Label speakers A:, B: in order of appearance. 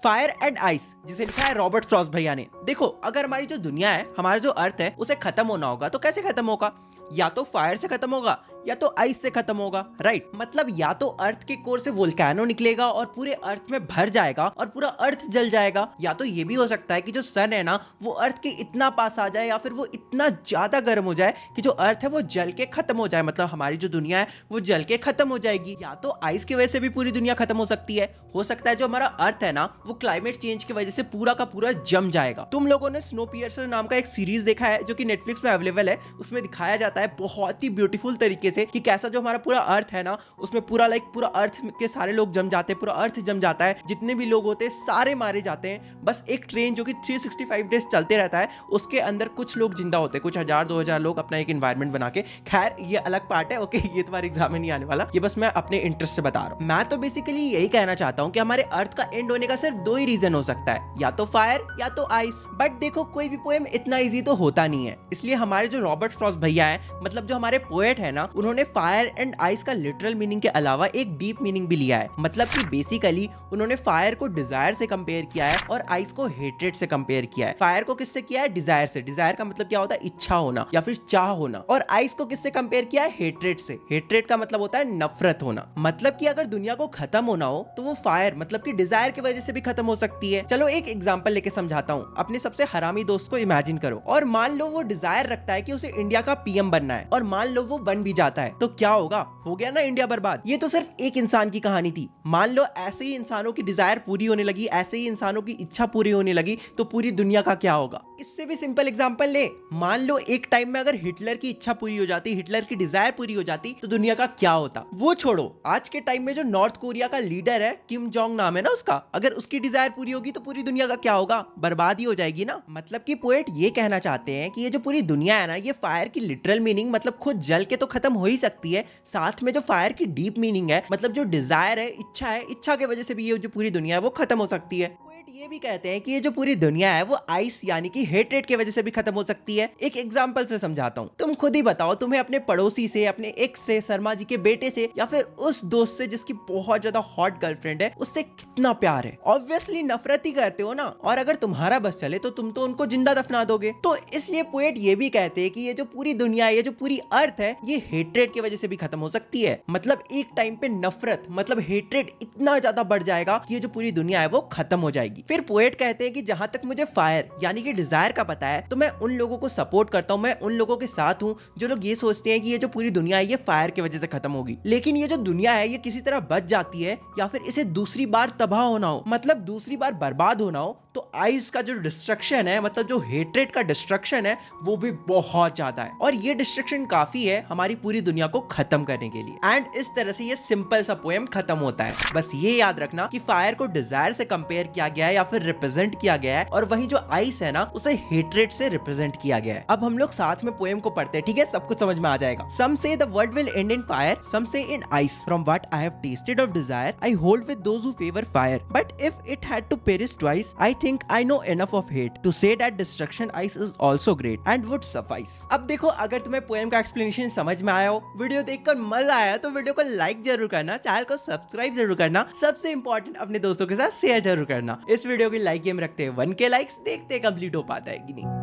A: Fire and ice, जिसे लिखा है रॉबर्ट फ्रॉस्ट भैया ने। देखो, अगर हमारी जो दुनिया है, हमारा जो अर्थ है, उसे खत्म होना होगा तो कैसे खत्म होगा? या तो फायर से खत्म होगा या तो आइस से खत्म होगा, राइट। मतलब या तो अर्थ के कोर से वोल्केनो निकलेगा और पूरे अर्थ में भर जाएगा और पूरा अर्थ जल जाएगा, या तो ये भी हो सकता है कि जो सन है ना वो अर्थ के इतना पास आ जाए या फिर वो इतना ज्यादा गर्म हो जाए कि जो अर्थ है वो जल के खत्म हो जाए, मतलब हमारी जो दुनिया है वो जल के खत्म हो जाएगी। या तो आइस की वजह से भी पूरी दुनिया खत्म हो सकती है। हो सकता है जो हमारा अर्थ है ना वो क्लाइमेट चेंज की वजह से पूरा का पूरा जम जाएगा। तुम लोगों ने स्नोपियर्सर नाम का एक सीरीज देखा है जो कि नेटफ्लिक्स में अवेलेबल है। उसमें दिखाया जाता है बहुत ही ब्यूटीफुल तरीके से कि कैसा जो हमारा पूरा अर्थ है ना उसमें पूरा पूरा अर्थ के सारे लोग जम जाते हैं, पूरा अर्थ जम जाता है, जितने भी लोग होते हैं सारे मारे जाते हैं। बस एक ट्रेन जो कि 365 डेज चलते रहता है उसके अंदर कुछ लोग जिंदा होते हैं, कुछ 1000-2000 लोग अपना एक एनवायरनमेंट बना के। खैर ये अलग पार्ट है, ओके, ये तुम्हारे एग्जाम में नहीं आने वाला, ये बस मैं अपने इंटरेस्ट से बता रहा हूँ। मैं तो बेसिकली यही कहना चाहता हूँ कि हमारे अर्थ का एंड होने का सिर्फ दो ही रीजन हो सकता है, या तो फायर या तो आइस। बट देखो, कोई भी पोएम इतना इजी तो होता नहीं है, इसलिए हमारे जो रॉबर्ट फ्रॉस्ट भैया है, मतलब जो हमारे पोएट है ना, उन्होंने फायर एंड आइस का लिटरल मीनिंग के अलावा एक डीप मीनिंग भी लिया है। मतलब कि बेसिकली उन्होंने फायर को डिजायर से कंपेयर किया है और आइस को हेट्रेड से कंपेयर किया है। फायर को किससे किया है? डिजायर से। डिजायर का मतलब क्या होता है? इच्छा होना या फिर चाह होना। और आइस को किससे कंपेयर किया है? हेट्रेड से। हेट्रेड का मतलब होता है नफरत होना। मतलब कि अगर दुनिया को खत्म होना हो तो वो फायर मतलब कि डिजायर की वजह से भी खत्म हो सकती है। चलो एक एग्जांपल लेके समझाता हूँ। अपने सबसे हरामी दोस्त को इमेजिन करो और मान लो वो डिजायर रखता है कि उसे इंडिया का पीएम बनना है, और मान लो वो बन भी जाता है, तो क्या होगा? हो गया ना इंडिया बर्बाद। ये तो सिर्फ एक इंसान की कहानी थी। मान लो ऐसे ही इंसानों की डिजायर पूरी होने लगी, ऐसे ही इंसानों की इच्छा पूरी होने लगी, तो पूरी दुनिया का क्या होगा? इससे भी सिंपल एग्जांपल ले, मान लो एक टाइम में अगर हिटलर की इच्छा पूरी हो जाती, हिटलर की डिजायर पूरी हो जाती, तो दुनिया का क्या होता? वो छोड़ो, आज के टाइम में जो नॉर्थ कोरिया का लीडर है, किम जोंग नाम है ना उसका, अगर उसकी डिजायर पूरी होगी तो पूरी दुनिया का क्या होगा? बर्बादी हो जाएगी ना। मतलब कि पोएट ये कहना चाहते हैं कि ये जो पूरी दुनिया है ना, ये फायर की लिटरल मीनिंग मतलब खुद जल के तो खत्म हो ही सकती है, साथ में जो फायर की डीप मीनिंग है, मतलब जो डिजायर है, इच्छा है, इच्छा की वजह से भी ये जो पूरी दुनिया है वो खत्म हो सकती है। ये भी कहते हैं कि ये जो पूरी दुनिया है वो आइस यानी कि हेट्रेड की वजह से भी खत्म हो सकती है। एक एग्जांपल से समझाता हूँ। तुम खुद ही बताओ, तुम्हें अपने पड़ोसी से, अपने एक्स से, शर्मा जी के बेटे से, या फिर उस दोस्त से जिसकी बहुत ज्यादा हॉट गर्लफ्रेंड है, उससे कितना प्यार है? ऑब्वियसली नफरत ही करते हो ना। और अगर तुम्हारा बस चले तो तुम तो उनको जिंदा दफना दोगे। तो इसलिए पोएट ये भी कहते हैं कि ये जो पूरी दुनिया है, ये जो पूरी अर्थ है, ये हेट्रेड की वजह से भी खत्म हो सकती है। मतलब एक टाइम पे नफरत मतलब हेट्रेड इतना ज्यादा बढ़ जाएगा कि ये जो पूरी दुनिया है वो खत्म हो जाएगी। फिर पोएट कहते हैं कि जहां तक मुझे फायर यानी कि डिजायर का पता है, तो मैं उन लोगों को सपोर्ट करता हूं, मैं उन लोगों के साथ हूं जो लोग ये सोचते हैं कि ये जो पूरी दुनिया है ये फायर की वजह से खत्म होगी। लेकिन ये जो दुनिया है ये किसी तरह बच जाती है या फिर इसे दूसरी बार तबाह होना हो, मतलब दूसरी बार बर्बाद होना हो, तो आइस का जो डिस्ट्रक्शन है, मतलब जो हेट्रेड का डिस्ट्रक्शन है, वो भी बहुत ज्यादा है। और ये डिस्ट्रक्शन काफी है हमारी पूरी दुनिया को खत्म करने के लिए। एंड इस तरह से ये सिंपल सा पोएम खत्म होता है। बस ये याद रखना कि फायर को डिजायर से कंपेयर किया गया है या फिर रिप्रेजेंट किया गया है, और वहीं जो आइस है ना उसे हेट्रेड से रिप्रेजेंट किया गया है। अब हम लोग साथ में पोएम को पढ़ते हैं, ठीक है? सब कुछ समझ में आ जाएगा। Some say the world will end in fire, some say in ice, from what I have tasted of desire I hold with those who favour fire, but if it had to perish twice I think I know enough of hate to say that destruction ice is also great and would suffice. अब देखो, अगर तुम्हें poem का explanation समझ में आया हो, video देखकर मजा आया, तो वीडियो को लाइक जरूर करना, चैनल को सब्सक्राइब जरूर करना, सबसे इंपॉर्टेंट अपने दोस्तों के साथ शेयर जरूर करना। इस वीडियो की लाइक गेम रखते हैं 1K लाइक्स, देखते कंप्लीट हो पाता है कि नहीं।